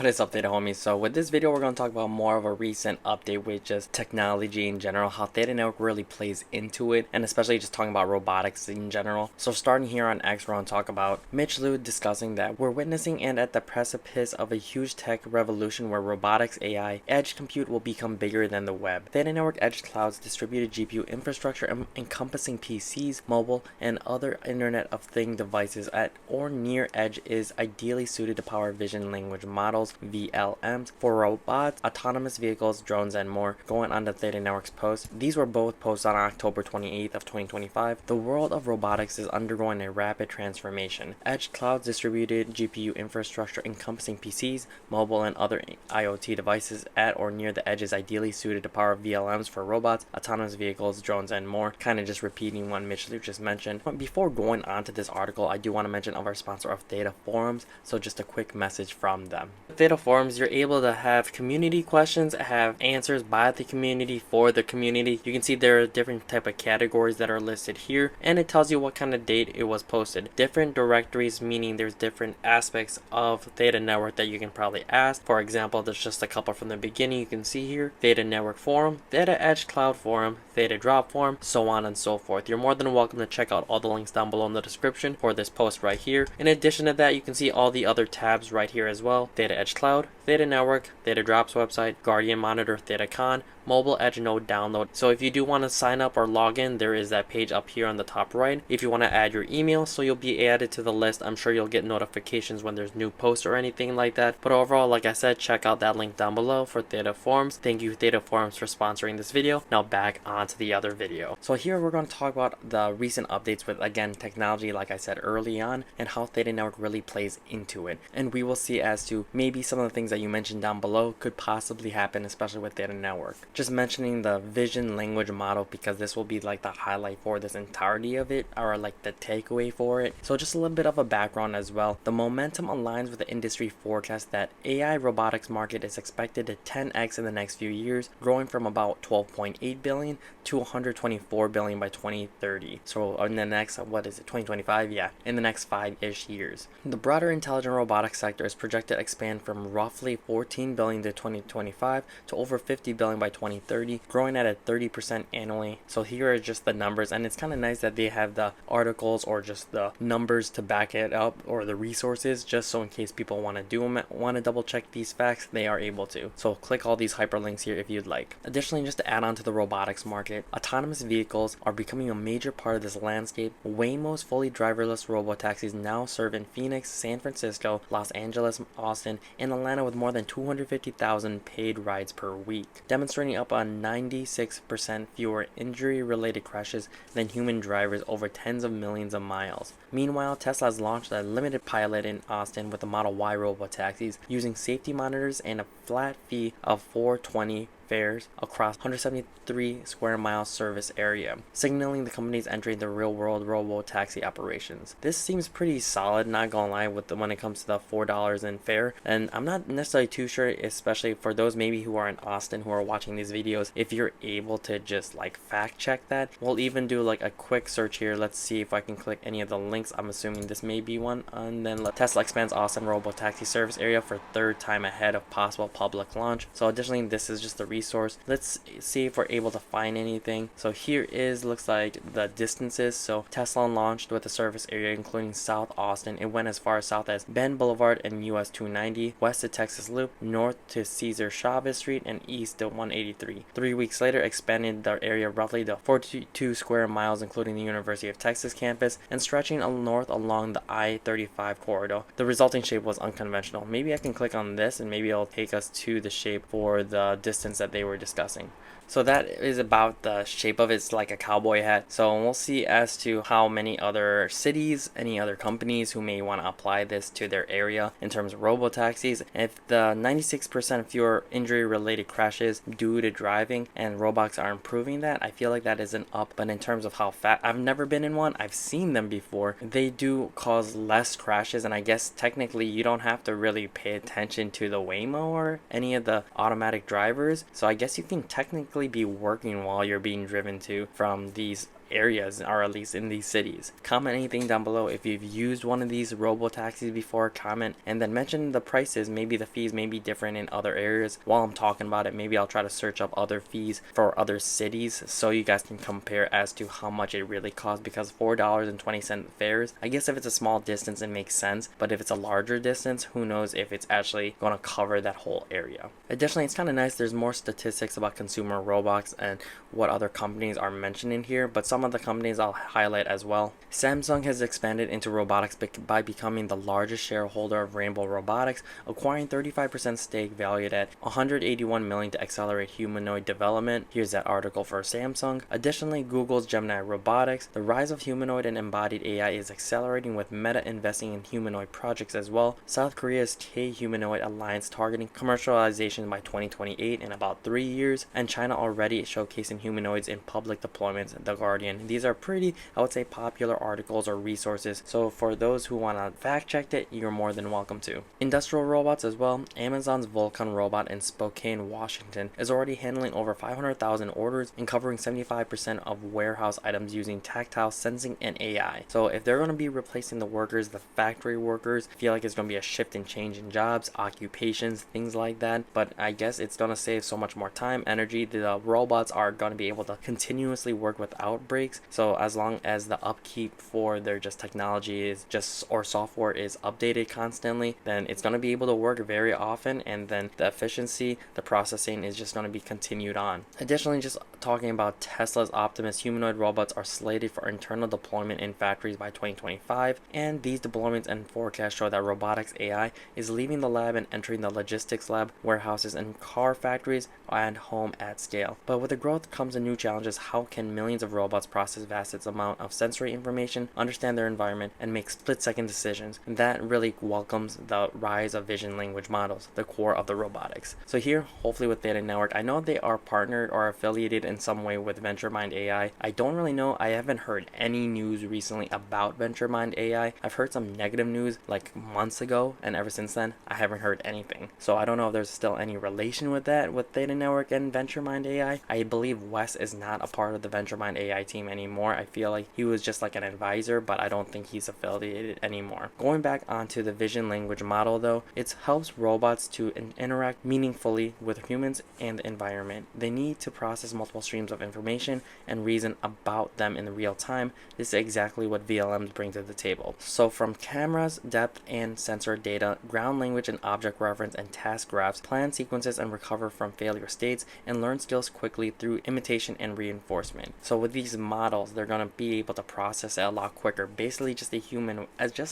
What is up, Theta homies? So with this video, we're going to talk about more of a recent update with just technology in general, how Theta Network really plays into it, and especially just talking about robotics in general. So starting here on X, we're going to talk about Mitch Liu discussing that we're witnessing and at the precipice of a huge tech revolution where robotics, AI, edge compute will become bigger than the web. Theta Network Edge Cloud's distributed GPU infrastructure encompassing PCs, mobile, and other Internet of Things devices at or near edge is ideally suited to power vision language models, VLMs, for robots, autonomous vehicles, drones, and more. Going on to Theta Network's post, these were both posted on October 28th of 2025. The world of robotics is undergoing a rapid transformation. Edge Cloud's distributed GPU infrastructure encompassing PCs, mobile, and other IoT devices at or near the edge is ideally suited to power VLMs for robots, autonomous vehicles, drones, and more. Kind of just repeating what Mitch Liu just mentioned. But before going on to this article, I do want to mention of our sponsor of Theta Forums, so just a quick message from them. With Theta Forums, you're able to have community questions, have answers by the community for the community. You can see there are different type of categories that are listed here, and it tells you what kind of date it was posted. Different directories, meaning there's different aspects of Theta Network that you can probably ask. For example, there's just a couple from the beginning you can see here: Theta Network Forum, Theta Edge Cloud Forum, Theta Drop Forum, so on and so forth. You're more than welcome to check out all the links down below in the description for this post right here. In addition to that, you can see all the other tabs right here as well: Theta Edge Cloud, Theta Network, Theta Drops website, Guardian Monitor, ThetaCon, Mobile Edge Node download. So if you do want to sign up or log in, there is that page up here on the top right. If you want to add your email, so you'll be added to the list. I'm sure you'll get notifications when there's new posts or anything like that. But overall, like I said, check out that link down below for Theta Forums. Thank you, Theta Forums, for sponsoring this video. Now back onto the other video. So here we're going to talk about the recent updates with, again, technology, like I said early on, and how Theta Network really plays into it. And we will see as to maybe some of the things that you mentioned down below could possibly happen, especially with Theta Network. Just mentioning the vision language model, because this will be like the highlight for this entirety of it, or like the takeaway for it. So just a little bit of a background as well. The momentum aligns with the industry forecast that AI robotics market is expected to 10x in the next few years, growing from about 12.8 billion to 124 billion by 2030. So in the next, 2025? Yeah, in the next 5-ish years. The broader intelligent robotics sector is projected to expand from roughly 14 billion to 2025 to over 50 billion by 2030, growing at a 30% annually. So here are just the numbers, and it's kind of nice that they have the articles or just the numbers to back it up, or the resources, just so in case people want to double check these facts, they are able to. So click all these hyperlinks here if you'd like. Additionally, just to add on to the robotics market, autonomous vehicles are becoming a major part of this landscape. Waymo's fully driverless robotaxis now serve in Phoenix, San Francisco, Los Angeles, Austin, and Atlanta with more than 250,000 paid rides per week, demonstrating up on 96% fewer injury-related crashes than human drivers over tens of millions of miles. Meanwhile, Tesla has launched a limited pilot in Austin with the Model Y robotaxis using safety monitors and a flat fee of $420 fares across 173 square mile service area, signaling the company's entering the real-world robo-taxi operations. This seems pretty solid, not gonna lie, when it comes to the $4 in fare, and I'm not necessarily too sure, especially for those maybe who are in Austin who are watching these videos, if you're able to just like fact check that. We'll even do like a quick search here. Let's see if I can click any of the links. I'm assuming this may be one. And then Tesla expands Austin robo-taxi service area for third time ahead of possible public launch. So additionally, this is just the resource. Let's see if we're able to find anything. So here is, looks like the distances. So Tesla launched with a service area including South Austin. It went as far south as Bend Boulevard and US 290, west to Texas Loop, north to Cesar Chavez Street, and east to 183. 3 weeks later, expanded the area roughly to 42 square miles, including the University of Texas campus, and stretching north along the I-35 corridor. The resulting shape was unconventional. Maybe I can click on this and maybe it'll take us to the shape for the distance that they were discussing. So that is about the shape of it. It's like a cowboy hat. So we'll see as to how many other cities, any other companies who may want to apply this to their area in terms of robotaxis. If the 96% fewer injury-related crashes due to driving and robots are improving that, I feel like that is an up. But in terms of how fast, I've never been in one. I've seen them before. They do cause less crashes, and I guess technically you don't have to really pay attention to the Waymo or any of the automatic drivers. So I guess you can technically be working while you're being driven to from these areas, or at least in these cities. Comment anything down below if you've used one of these robo-taxis before. Comment and then mention the prices. Maybe the fees may be different in other areas. While I'm talking about it, maybe I'll try to search up other fees for other cities so you guys can compare as to how much it really costs, because $4.20 fares, I guess if it's a small distance it makes sense, but if it's a larger distance, who knows if it's actually going to cover that whole area. Additionally, it's kind of nice, there's more statistics about consumer robots and what other companies are mentioned in here, but some of the companies I'll highlight as well. Samsung has expanded into robotics by becoming the largest shareholder of Rainbow Robotics, acquiring 35% stake valued at $181 million to accelerate humanoid development. Here's that article for Samsung. Additionally, Google's Gemini Robotics, the rise of humanoid and embodied AI is accelerating, with Meta investing in humanoid projects as well. South Korea's K-Humanoid Alliance targeting commercialization by 2028 in about 3 years, and China already showcasing humanoids in public deployments. The Guardian. These are pretty, I would say, popular articles or resources, so for those who want to fact check it, you're more than welcome to. Industrial robots as well. Amazon's Vulcan robot in Spokane, Washington is already handling over 500,000 orders and covering 75% of warehouse items using tactile sensing and AI. So if they're going to be replacing the workers, the factory workers, I feel like it's going to be a shift and change in jobs, occupations, things like that, but I guess it's going to save so much more time, energy. The robots are going to be able to continuously work without breaks, so as long as the upkeep for their just technology is just, or software is updated constantly, then it's going to be able to work very often, and then the efficiency, the processing is just going to be continued on. Additionally, just talking about Tesla's Optimus humanoid robots are slated for internal deployment in factories by 2025, and these deployments and forecasts show that robotics AI is leaving the lab and entering the logistics lab, warehouses, and car factories and home at scale. But with the growth comes a new challenges. How can millions of robots process vast amount of sensory information, understand their environment, and make split-second decisions? And that really welcomes the rise of vision language models, the core of the robotics. So here, hopefully with Theta Network, I know they are partnered or affiliated in some way with VentureMind AI. I don't really know. I haven't heard any news recently about VentureMind AI. I've heard some negative news like months ago, and ever since then, I haven't heard anything. So I don't know if there's still any relation with that, with Theta Network and VentureMind AI. I believe Wes is not a part of the VentureMind AI team anymore. I feel like he was just like an advisor, but I don't think he's affiliated anymore. Going back onto the vision language model though, it helps robots to interact meaningfully with humans and the environment. They need to process multiple streams of information and reason about them in real time. This is exactly what VLMs bring to the table. So from cameras, depth and sensor data, ground language and object reference and task graphs, plan sequences and recover from failure states, and learn skills quickly through imitation and reinforcement. So with these models, they're going to be able to process it a lot quicker, basically just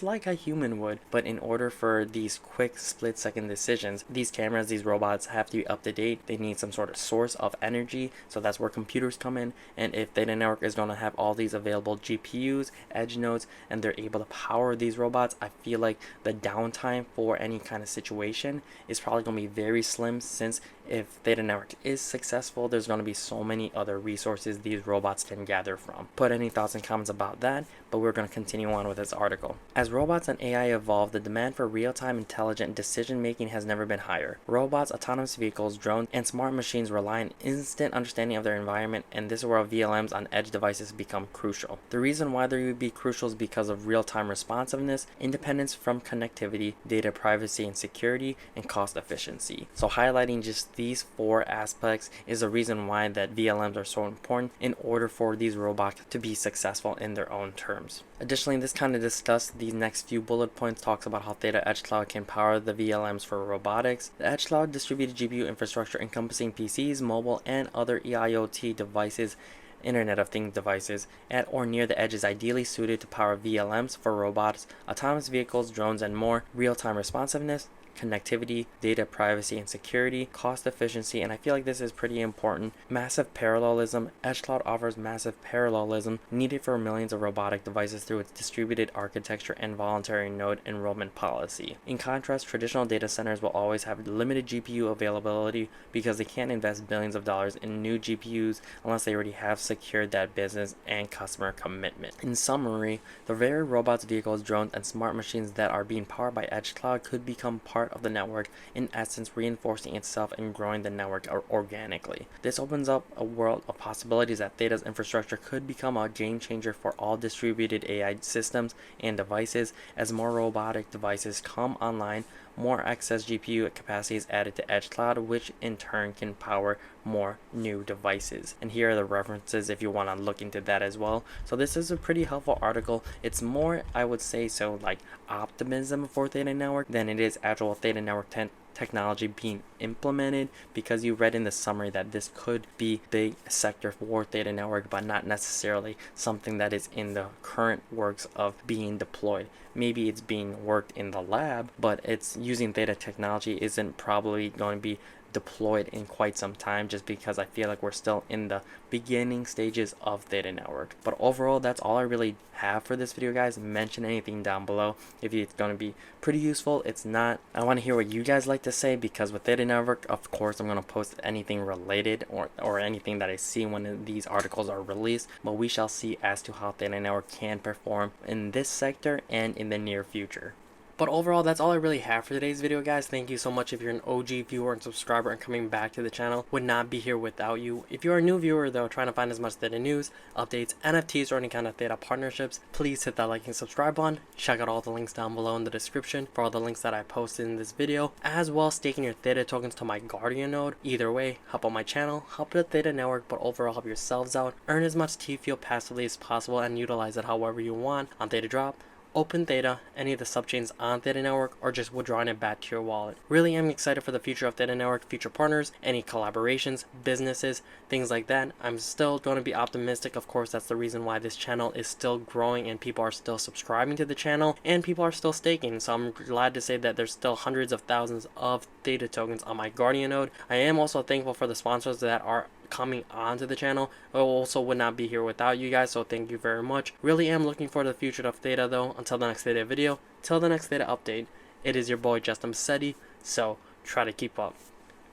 like a human would. But in order for these quick split-second decisions, these cameras, these robots have to be up to date. They need some sort of source of energy, so that's where computers come in. And if Theta Network is going to have all these available GPUs, edge nodes, and they're able to power these robots, I feel like the downtime for any kind of situation is probably going to be very slim, since if Theta Network is successful, there's going to be so many other resources these robots can gather from. Put any thoughts and comments about that, but we're going to continue on with this article. As robots and AI evolve, the demand for real-time intelligent decision-making has never been higher. Robots, autonomous vehicles, drones, and smart machines rely on instant understanding of their environment, and this is where VLMs on edge devices become crucial. The reason why they would be crucial is because of real-time responsiveness, independence from connectivity, data privacy and security, and cost efficiency. So highlighting just these four aspects is the reason why that VLMs are so important in order for these robots to be successful in their own terms. Additionally, this kind of discussed these next few bullet points, talks about how Theta Edge Cloud can power the VLMs for robotics. The Edge Cloud distributed GPU infrastructure encompassing PCs, mobile, and other IoT devices, Internet of Things devices, at or near the edge is ideally suited to power VLMs for robots, autonomous vehicles, drones, and more. Real-time responsiveness, connectivity, data privacy and security, cost efficiency, and I feel like this is pretty important. Massive parallelism. Edge Cloud offers massive parallelism needed for millions of robotic devices through its distributed architecture and voluntary node enrollment policy. In contrast, traditional data centers will always have limited GPU availability because they can't invest billions of dollars in new GPUs unless they already have secured that business and customer commitment. In summary, the very robots, vehicles, drones, and smart machines that are being powered by Edge Cloud could become part part of the network, in essence reinforcing itself and growing the network organically. This opens up a world of possibilities that Theta's infrastructure could become a game changer for all distributed AI systems and devices. As more robotic devices come online, more excess GPU capacity is added to edge cloud, which in turn can power more new devices. And here are the references if you want to look into that as well. So this is a pretty helpful article. It's more, I would say, so like optimism for Theta Network than it is actual Theta Network technology being implemented, because you read in the summary that this could be big sector for Theta Network, but not necessarily something that is in the current works of being deployed. Maybe it's being worked in the lab, but it's using Theta technology isn't probably going to be deployed in quite some time, just because I feel like we're still in the beginning stages of Theta Network. But overall, that's all I really have for this video, guys. Mention anything down below if it's going to be pretty useful. It's not, I want to hear what you guys like to say, because with Theta Network, of course, I'm going to post anything related or anything that I see when these articles are released, but we shall see as to how Theta Network can perform in this sector and in the near future. But overall, that's all I really have for today's video, guys. Thank you so much if you're an OG viewer and subscriber and coming back to the channel. Would not be here without you. If you're a new viewer, though, trying to find as much Theta news, updates, NFTs, or any kind of Theta partnerships, please hit that like and subscribe button. Check out all the links down below in the description for all the links that I posted in this video, as well as staking your Theta tokens to my Guardian node. Either way, help out my channel, help the Theta Network, but overall help yourselves out. Earn as much T-Fuel passively as possible and utilize it however you want on Theta Drop, Open Theta, any of the subchains on Theta Network, or just withdrawing it back to your wallet. Really am excited for the future of Theta Network, future partners, any collaborations, businesses, things like that. I'm still going to be optimistic. Of course, that's the reason why this channel is still growing and people are still subscribing to the channel and people are still staking. So I'm glad to say that there's still hundreds of thousands of Theta tokens on my Guardian node. I am also thankful for the sponsors that are coming onto the channel. I also would not be here without you guys, so thank you very much. Really am looking forward to the future of Theta, though. Until the next Theta video, till the next Theta update, it is your boy Justinpacete, so try to keep up.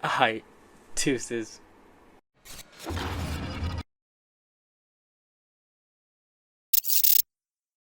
Alright, deuces.